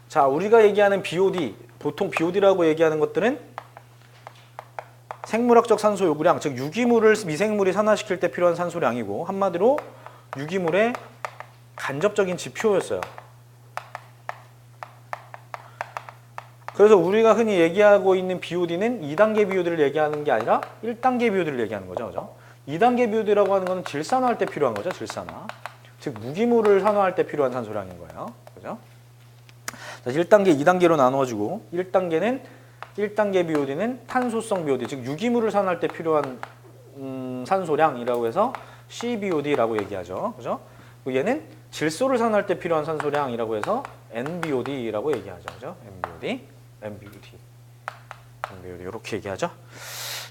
자, 우리가 얘기하는 BOD, 보통 BOD라고 얘기하는 것들은 생물학적 산소 요구량, 즉 유기물을 미생물이 산화시킬 때 필요한 산소량이고 한마디로 유기물의 간접적인 지표였어요. 그래서 우리가 흔히 얘기하고 있는 BOD는 2단계 BOD를 얘기하는 게 아니라 1단계 BOD를 얘기하는 거죠. 그죠? 2단계 BOD라고 하는 것은 질산화할 때 필요한 거죠. 질산화. 즉 무기물을 산화할 때 필요한 산소량인 거예요. 그죠? 자, 1단계, 2단계로 나누어지고 1단계 BOD는 탄소성 BOD, 즉 유기물을 산화할 때 필요한 산소량이라고 해서 CBOD라고 얘기하죠. 그죠? 얘는 질소를 산화할 때 필요한 산소량이라고 해서 NBOD라고 얘기하죠. 그죠? NBOD 이렇게 얘기하죠.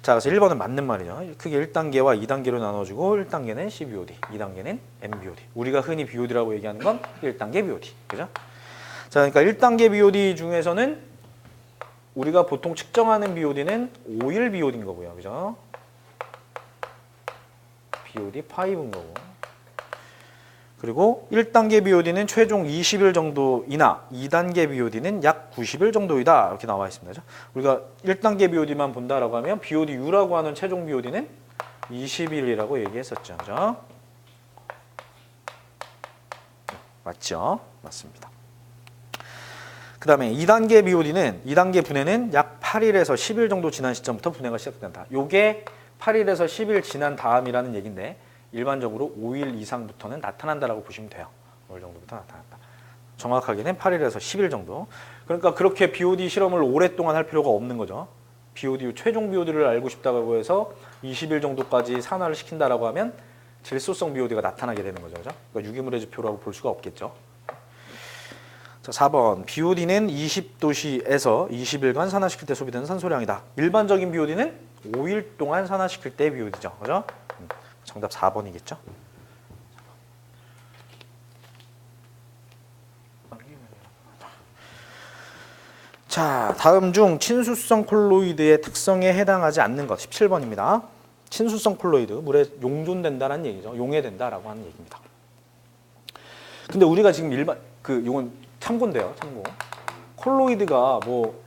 자, 그래서 1번은 맞는 말이죠. 크게 1단계와 2단계로 나눠지고 1단계는 CBOD, 2단계는 NBOD. 우리가 흔히 BOD라고 얘기하는 건 1단계 BOD. 그죠? 자, 그러니까 1단계 BOD 중에서는 우리가 보통 측정하는 BOD는 5일 BOD인 거고요. 그죠? BOD 5인 거고. 그리고 1단계 BOD는 최종 20일 정도이나 2단계 BOD는 약 90일 정도이다. 이렇게 나와 있습니다. 그죠? 우리가 1단계 BOD만 본다라고 하면 BODU라고 하는 최종 BOD는 20일이라고 얘기했었죠. 그죠? 맞죠? 맞습니다. 그 다음에 2단계 BOD는 2단계 분해는 약 8일에서 10일 정도 지난 시점부터 분해가 시작된다. 요게 8일에서 10일 지난 다음이라는 얘기인데 일반적으로 5일 이상부터는 나타난다라고 보시면 돼요. 5일 정도부터 나타난다. 정확하게는 8일에서 10일 정도. 그러니까 그렇게 BOD 실험을 오랫동안 할 필요가 없는 거죠. 최종 BOD를 알고 싶다고 해서 20일 정도까지 산화를 시킨다라고 하면 질소성 BOD가 나타나게 되는 거죠. 그죠? 그러니까 유기물의 지표라고 볼 수가 없겠죠. 자, 4번 BOD는 20도씨에서 20일간 산화시킬 때 소비되는 산소량이다. 일반적인 BOD는 5일 동안 산화시킬 때 BOD죠. 그죠? 정답 4번이겠죠. 자, 다음 중 친수성 콜로이드의 특성에 해당하지 않는 것 17번입니다. 친수성 콜로이드, 물에 용존된다는 얘기죠. 용해된다라고 하는 얘기입니다. 근데 우리가 지금 일반 이건 참고인데요. 참고. 콜로이드가 뭐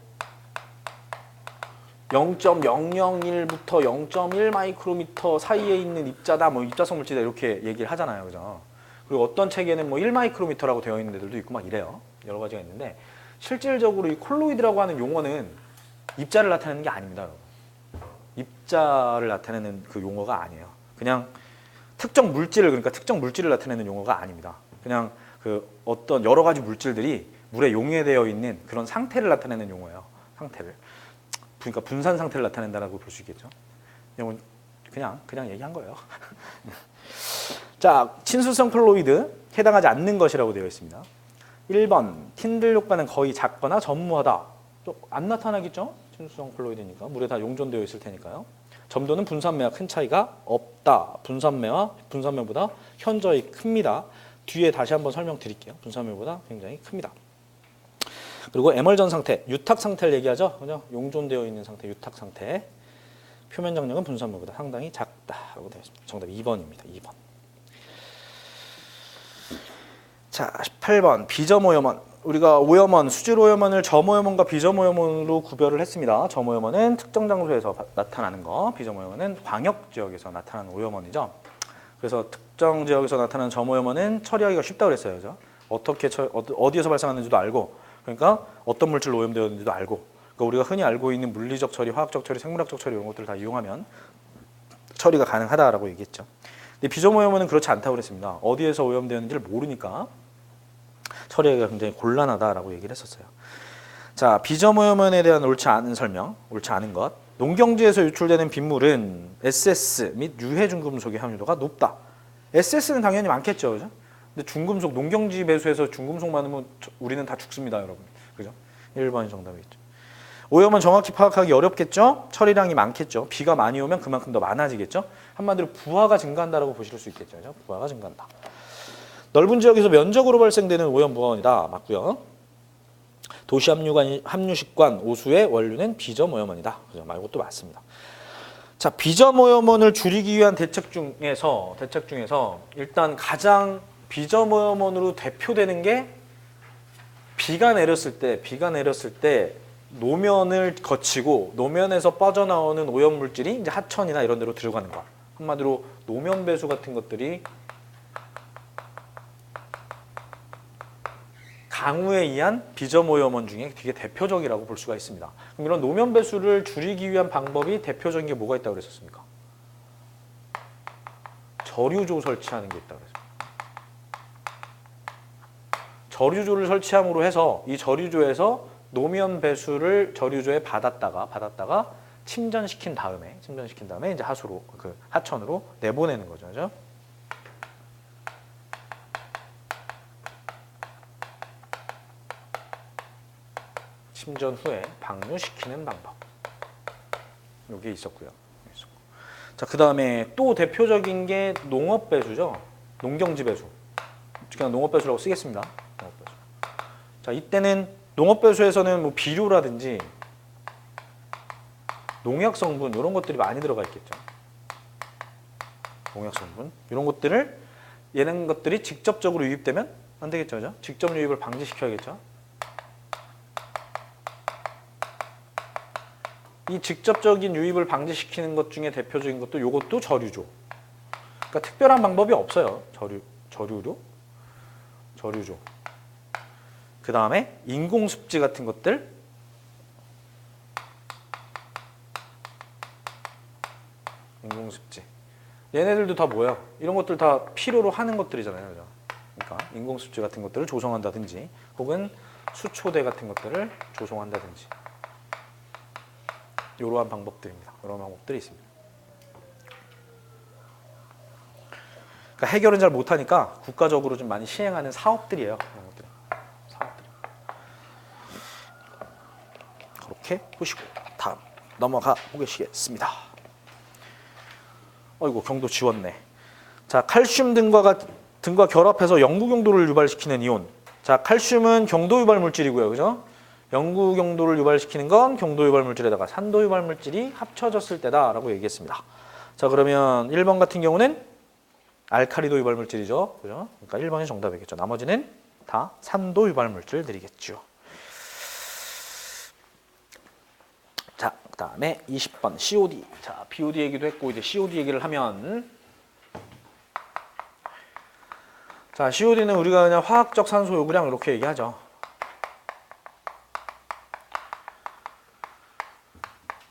0.001부터 0.1 마이크로미터 사이에 있는 입자다, 뭐 입자성 물질이다 이렇게 얘기를 하잖아요, 그죠? 그리고 어떤 책에는 뭐 1 마이크로미터라고 되어 있는 데들도 있고 막 이래요. 여러 가지가 있는데 실질적으로 이 콜로이드라고 하는 용어는 입자를 나타내는 게 아닙니다, 여러분. 입자를 나타내는 그 용어가 아니에요. 그냥 특정 물질을, 그러니까 특정 물질을 나타내는 용어가 아닙니다. 그냥 그 어떤 여러 가지 물질들이 물에 용해되어 있는 그런 상태를 나타내는 용어예요. 상태를. 그러니까 분산 상태를 나타낸다라고 볼 수 있겠죠. 이건 그냥 얘기한 거예요. 자, 친수성 콜로이드 해당하지 않는 것이라고 되어 있습니다. 1번 틴들 효과는 거의 작거나 전무하다. 안 나타나겠죠? 친수성 콜로이드니까 물에 다 용존되어 있을 테니까요. 점도는 분산매와 큰 차이가 없다. 분산매보다 현저히 큽니다. 뒤에 다시 한번 설명드릴게요. 분산매보다 굉장히 큽니다. 그리고 에멀전 상태, 유탁 상태를 얘기하죠. 그죠? 용존되어 있는 상태, 유탁 상태. 표면 장력은 분산매보다 상당히 작다라고 되어 있습니다. 정답 2번입니다. 2번. 자, 18번 비점오염원. 우리가 오염원, 수질 오염원을 점오염원과 비점오염원으로 구별을 했습니다. 점오염원은 특정 장소에서 나타나는 거, 비점오염원은 광역 지역에서 나타나는 오염원이죠. 그래서 특정 지역에서 나타나는 점오염원은 처리하기가 쉽다고 그랬어요. 그죠? 어디에서 발생하는지도 알고, 그러니까 어떤 물질로 오염되었는지도 알고, 그러니까 우리가 흔히 알고 있는 물리적 처리, 화학적 처리, 생물학적 처리 이런 것들을 다 이용하면 처리가 가능하다라고 얘기했죠. 근데 비점오염원은 그렇지 않다고 그랬습니다. 어디에서 오염되었는지를 모르니까 처리하기가 굉장히 곤란하다라고 얘기를 했었어요. 자, 비점오염원에 대한 옳지 않은 설명, 옳지 않은 것. 농경지에서 유출되는 빗물은 SS 및 유해 중금속의 함유도가 높다. SS는 당연히 많겠죠, 그죠? 근데 중금속, 농경지 배수에서 중금속 많으면 우리는 다 죽습니다, 여러분. 그죠? 1번이 정답이겠죠. 오염은 정확히 파악하기 어렵겠죠? 처리량이 많겠죠? 비가 많이 오면 그만큼 더 많아지겠죠? 한마디로 부하가 증가한다라고 보실 수 있겠죠, 그죠? 부하가 증가한다. 넓은 지역에서 면적으로 발생되는 오염 무언이다. 맞고요. 도시 함유식관 오수의 원료는 비점오염원이다. 그죠? 이것도 맞습니다. 자, 비점오염원을 줄이기 위한 대책 중에서 일단 가장 비점오염원으로 대표되는 게 비가 내렸을 때 노면을 거치고 노면에서 빠져나오는 오염 물질이 이제 하천이나 이런 데로 들어가는 거. 한마디로 노면 배수 같은 것들이 강우에 의한 비점오염원 중에 되게 대표적이라고 볼 수가 있습니다. 그럼 이런 노면 배수를 줄이기 위한 방법이 대표적인 게 뭐가 있다고 그랬었습니까? 저류조 설치하는 게 있다고 그랬습니다. 저류조를 설치함으로 해서 이 저류조에서 노면 배수를 저류조에 받았다가 침전시킨 다음에 이제 하수로 하천으로 내보내는 거죠. 그죠? 침전 후에 방류시키는 방법. 이게 있었고요. 자, 그다음에 또 대표적인 게 농업 배수죠. 농경지 배수. 그냥 농업 배수라고 쓰겠습니다. 농업 배수. 자, 이때는 농업 배수에서는 뭐 비료라든지 농약 성분 이런 것들이 많이 들어가 있겠죠. 농약 성분 이런 것들이 직접적으로 유입되면 안 되겠죠, 그죠? 직접 유입을 방지시켜야겠죠. 이 직접적인 유입을 방지시키는 것 중에 대표적인 것도 이것도 저류조. 그러니까 특별한 방법이 없어요. 저류조. 그 다음에 인공습지 같은 것들. 인공습지. 얘네들도 다 뭐예요? 이런 것들 다 필요로 하는 것들이잖아요. 그죠? 그러니까 인공습지 같은 것들을 조성한다든지 혹은 수초대 같은 것들을 조성한다든지. 이러한 방법들입니다. 이런 방법들이 있습니다. 그러니까 해결은 잘 못하니까 국가적으로 좀 많이 시행하는 사업들이에요. 이런 것들. 사업들. 그렇게 보시고 다음 넘어가 보시겠습니다. 어이구, 경도 지웠네. 자, 칼슘 등과 결합해서 영구 경도를 유발시키는 이온. 자, 칼슘은 경도 유발 물질이고요, 그죠? 영구 경도를 유발시키는 건 경도 유발 물질에다가 산도 유발 물질이 합쳐졌을 때다라고 얘기했습니다. 자, 그러면 1번 같은 경우는 알카리도 유발 물질이죠. 그죠? 그러니까 1번이 정답이겠죠. 나머지는 다 산도 유발 물질들이겠죠. 자, 그다음에 20번 COD. 자, BOD 얘기도 했고 이제 COD 얘기를 하면 자, COD는 우리가 그냥 화학적 산소 요구량 이렇게 얘기하죠.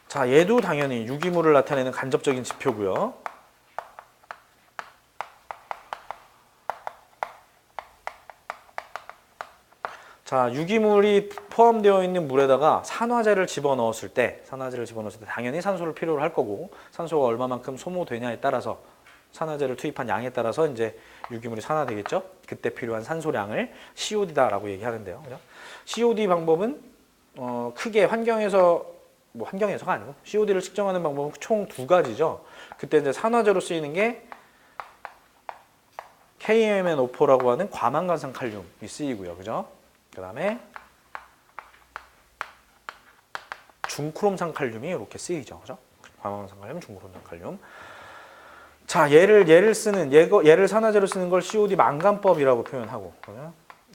자, 얘도 당연히 유기물을 나타내는 간접적인 지표고요. 자, 유기물이 포함되어 있는 물에다가 산화제를 집어넣었을 때 당연히 산소를 필요로 할 거고 산소가 얼마만큼 소모되냐에 따라서 산화제를 투입한 양에 따라서 이제 유기물이 산화되겠죠. 그때 필요한 산소량을 COD다라고 얘기하는데요. 그죠? COD 방법은 크게 환경에서가 아니고 COD를 측정하는 방법은 총 두 가지죠. 그때 이제 산화제로 쓰이는 게 KMnO4라고 하는 과망간산 칼륨이 쓰이고요. 그죠? 그다음에 중크롬산 칼륨이 이렇게 쓰이죠. 그죠? 과망간산 칼륨, 중크롬산 칼륨. 자, 얘를 산화제로 쓰는 걸 COD 망간법이라고 표현하고,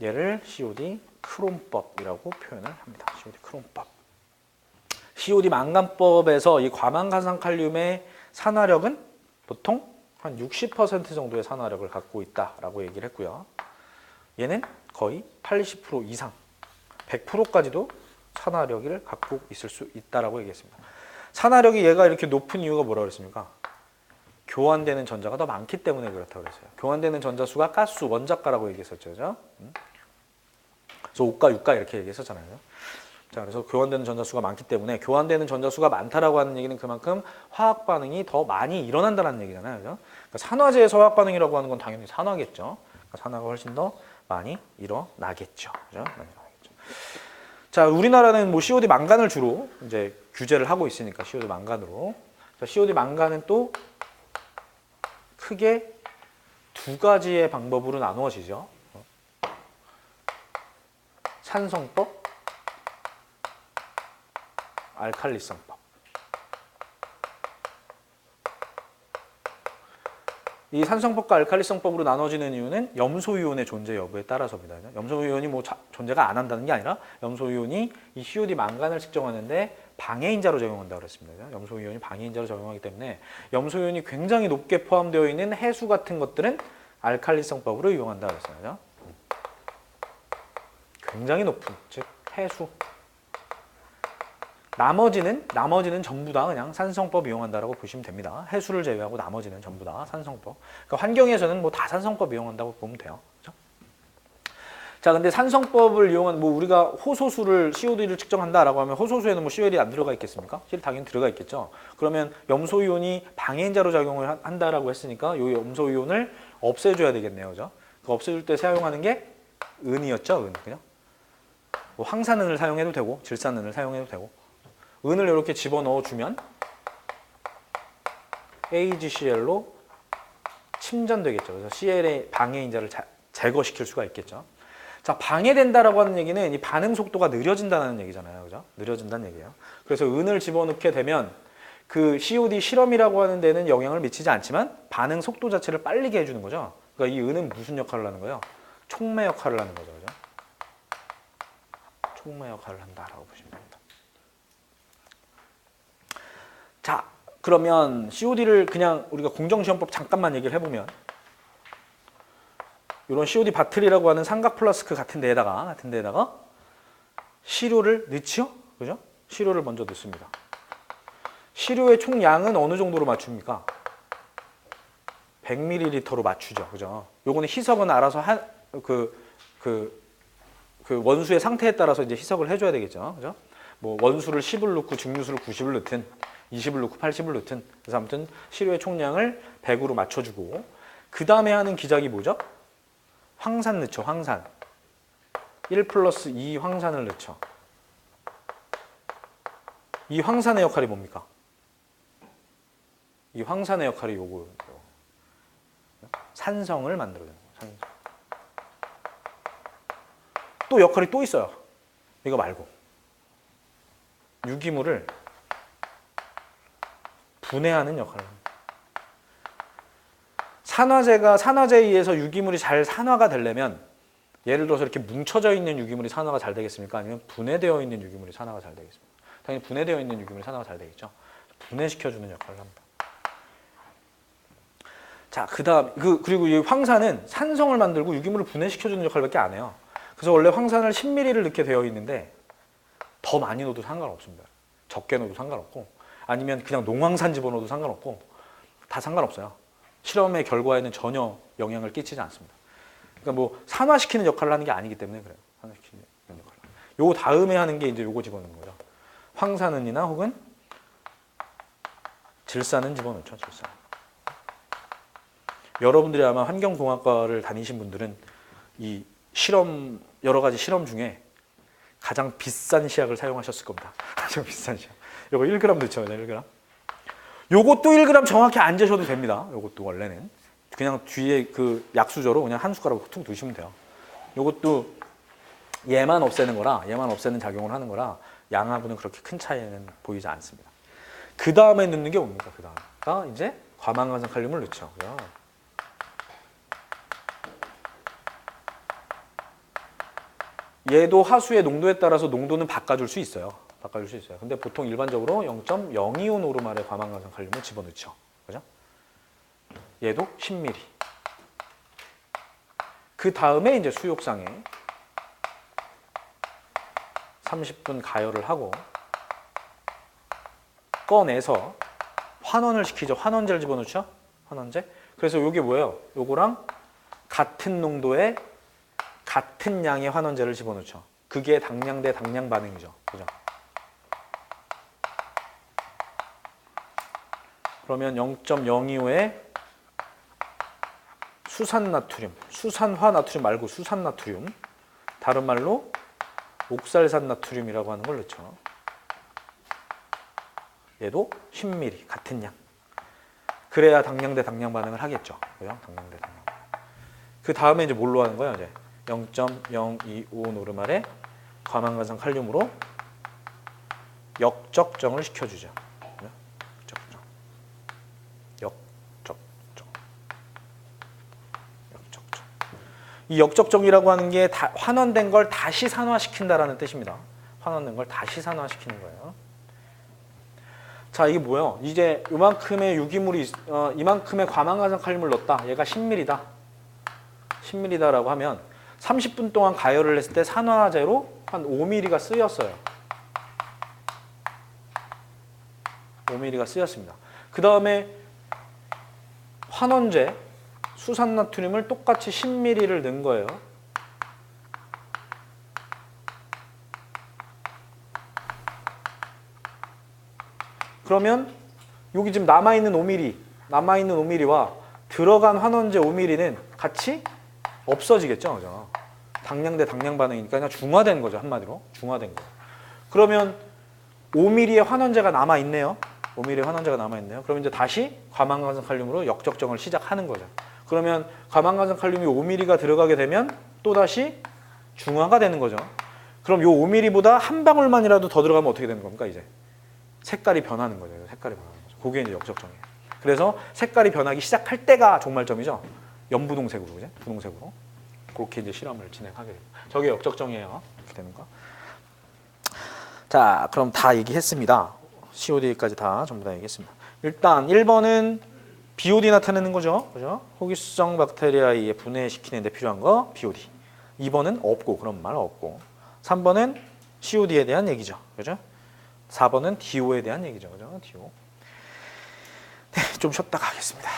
얘를 COD 크롬법이라고 표현을 합니다. COD 크롬법. COD 망간법에서 이 과망간산 칼륨의 산화력은 보통 한 60% 정도의 산화력을 갖고 있다라고 얘기를 했고요. 얘는 거의 80% 이상, 100%까지도 산화력을 갖고 있을 수 있다라고 얘기했습니다. 산화력이 얘가 이렇게 높은 이유가 뭐라고 그랬습니까? 교환되는 전자가 더 많기 때문에 그렇다고 그랬어요. 교환되는 전자 수가 가수, 원자가라고 얘기했었죠. 그죠? 그래서 5가, 6가 이렇게 얘기했었잖아요. 자, 그래서 교환되는 전자 수가 많기 때문에 교환되는 전자 수가 많다라고 하는 얘기는 그만큼 화학 반응이 더 많이 일어난다는 얘기잖아요. 그죠? 그러니까 산화제에서 화학 반응이라고 하는 건 당연히 산화겠죠. 그러니까 산화가 훨씬 더 많이 일어나겠죠. 그죠? 많이 일어나겠죠. 자, 우리나라는 뭐 COD 망간을 주로 이제 규제를 하고 있으니까 COD 망간으로. 자, COD 망간은 또 크게 두 가지의 방법으로 나누어지죠. 산성법, 알칼리성법. 이 산성법과 알칼리성법으로 나눠지는 이유는 염소이온의 존재 여부에 따라서입니다. 염소이온이 뭐 존재가 안 한다는 게 아니라 염소이온이 이 COD 망간을 측정하는데 방해인자로 작용한다고 그랬습니다. 염소이온이 방해인자로 작용하기 때문에 염소이온이 굉장히 높게 포함되어 있는 해수 같은 것들은 알칼리성법으로 이용한다고 그랬어요. 굉장히 높은, 즉 해수. 나머지는 전부 다 그냥 산성법 이용한다라고 보시면 됩니다. 해수를 제외하고 나머지는 전부 다 산성법. 그러니까 환경에서는 뭐 다 산성법 이용한다고 보면 돼요. 그렇죠? 자, 근데 산성법을 이용한 뭐 우리가 호소수를 COD를 측정한다라고 하면 호소수에는 뭐 COL이 안 들어가 있겠습니까? COL이 당연히 들어가 있겠죠. 그러면 염소이온이 방해인자로 작용을 한다라고 했으니까 이 염소이온을 없애줘야 되겠네요, 그죠? 그 없애줄 때 사용하는 게 은이었죠, 은, 그죠? 뭐 황산은을 사용해도 되고 질산은을 사용해도 되고. 은을 이렇게 집어넣어 주면 AgCl로 침전되겠죠. 그래서 CL의 방해인자를 제거시킬 수가 있겠죠. 자, 방해된다라고 하는 얘기는 이 반응 속도가 느려진다는 얘기잖아요. 그죠? 느려진다는 얘기예요. 그래서 은을 집어넣게 되면 그 COD 실험이라고 하는 데는 영향을 미치지 않지만 반응 속도 자체를 빠르게 해주는 거죠. 그러니까 이 은은 무슨 역할을 하는 거예요? 촉매 역할을 하는 거죠. 그죠? 촉매 역할을 한다라고 보시면 됩니다. 자, 그러면 COD를 그냥 우리가 공정시험법 잠깐만 얘기를 해보면 이런 COD 바틀이라고 하는 삼각 플라스크 같은 데에다가 시료를 넣지요? 그죠? 시료를 먼저 넣습니다. 시료의 총량은 어느 정도로 맞춥니까? 100ml로 맞추죠. 그죠? 요거는 희석은 알아서 그 원수의 상태에 따라서 이제 희석을 해줘야 되겠죠. 그죠? 뭐 원수를 10을 넣고 증류수를 90을 넣든 20을 넣고 80을 넣든 그래서 아무튼 시료의 총량을 100으로 맞춰주고 그 다음에 하는 기작이 뭐죠? 황산 넣죠. 황산 1 플러스 2 황산을 넣죠. 이 황산의 역할이 뭡니까? 이 황산의 역할이 요거 산성을 만들어주는 거예요. 산성. 또 역할이 또 있어요. 이거 말고 유기물을 분해하는 역할을 합니다. 산화제에 의해서 유기물이 잘 산화가 되려면 예를 들어서 이렇게 뭉쳐져 있는 유기물이 산화가 잘 되겠습니까? 아니면 분해되어 있는 유기물이 산화가 잘 되겠습니까? 당연히 분해되어 있는 유기물이 산화가 잘 되겠죠. 분해시켜주는 역할을 합니다. 자, 그다음 그리고 이 황산은 산성을 만들고 유기물을 분해시켜주는 역할밖에 안 해요. 그래서 원래 황산을 10ml를 넣게 되어 있는데 더 많이 넣어도 상관없습니다. 적게 넣어도 상관없고 아니면 그냥 농황산 집어넣어도 상관없고 다 상관없어요. 실험의 결과에는 전혀 영향을 끼치지 않습니다. 그러니까 뭐 산화시키는 역할을 하는 게 아니기 때문에 그래요. 산화시키는 역할을. 요 다음에 하는 게 이제 요거 집어넣는 거죠. 황산은이나 혹은 질산은 집어넣죠. 질산. 여러분들이 아마 환경공학과를 다니신 분들은 이 실험 여러 가지 실험 중에 가장 비싼 시약을 사용하셨을 겁니다. 가장 비싼 시약. 요거 1g 넣죠. 1g. 요것도 1g 정확히 안 재셔도 됩니다. 요것도 원래는 그냥 뒤에 그 약수저로 그냥 한 숟가락 툭 두시면 돼요. 요것도 얘만 없애는 거라 얘만 없애는 작용을 하는 거라 양하고는 그렇게 큰 차이는 보이지 않습니다. 그 다음에 넣는 게 뭡니까? 그 다음가 이제 과망간산 칼륨을 넣죠. 얘도 하수의 농도에 따라서 농도는 바꿔줄 수 있어요. 바꿔줄 수 있어요. 근데 보통 일반적으로 0.025 노르말의 과망간산 칼륨을 집어넣죠. 그죠? 얘도 10ml. 그 다음에 이제 수욕상에 30분 가열을 하고 꺼내서 환원을 시키죠. 환원제를 집어넣죠. 환원제. 그래서 이게 뭐예요? 요거랑 같은 농도의 같은 양의 환원제를 집어넣죠. 그게 당량 대 당량 반응이죠. 그죠? 그러면 0.025의 수산나트륨, 수산화나트륨 말고 수산나트륨, 다른 말로 옥살산나트륨이라고 하는 걸 넣죠. 얘도 10ml 같은 양. 그래야 당량 대 당량 반응을 하겠죠. 그죠? 당량 대 당량. 그 다음에 이제 뭘로 하는 거예요? 이제 0.025 노르말의 과망간산 칼륨으로 역적정을 시켜주죠. 역적정. 이 역적정이라고 하는 게 환원된 걸 다시 산화시킨다라는 뜻입니다. 환원된 걸 다시 산화시키는 거예요. 자, 이게 뭐예요? 이제 이만큼의 유기물이 이만큼의 과망간산 칼륨을 넣었다. 얘가 10ml다. 10ml다라고 하면 30분 동안 가열을 했을 때 산화제로 한 5ml가 쓰였어요. 5ml가 쓰였습니다. 그 다음에 환원제 수산나트륨을 똑같이 10ml를 넣은 거예요. 그러면 여기 지금 남아있는 5ml와 들어간 환원제 5ml는 같이 없어지겠죠. 그죠? 당량 대 당량 반응이니까 그냥 중화된 거죠. 한마디로. 중화된 거. 그러면 5ml의 환원제가 남아있네요. 5ml의 환원제가 남아있네요. 그러면 이제 다시 과망간산 칼륨으로 역적정을 시작하는 거죠. 그러면 과망간산 칼륨이 5ml가 들어가게 되면 또다시 중화가 되는 거죠. 그럼 이 5ml보다 한 방울만이라도 더 들어가면 어떻게 되는 겁니까? 이제 색깔이 변하는 거죠. 색깔이 변하는 거죠. 그게 이제 역적정이에요. 그래서 색깔이 변하기 시작할 때가 종말점이죠. 연분홍색으로, 그죠? 분홍색으로. 그렇게 이제 실험을 진행하게 됩니다. 저게 역적정이에요. 이렇게 되는 거. 자, 그럼 다 얘기했습니다. COD까지 다 전부 다 얘기했습니다. 일단 1번은 BOD 나타내는 거죠. 그죠? 호기성 박테리아에 분해시키는 데 필요한 거 BOD. 2번은 없고, 그런 말 없고. 3번은 COD에 대한 얘기죠. 그죠? 4번은 DO에 대한 얘기죠. 그죠? DO. 네, 좀 쉬었다가 하겠습니다.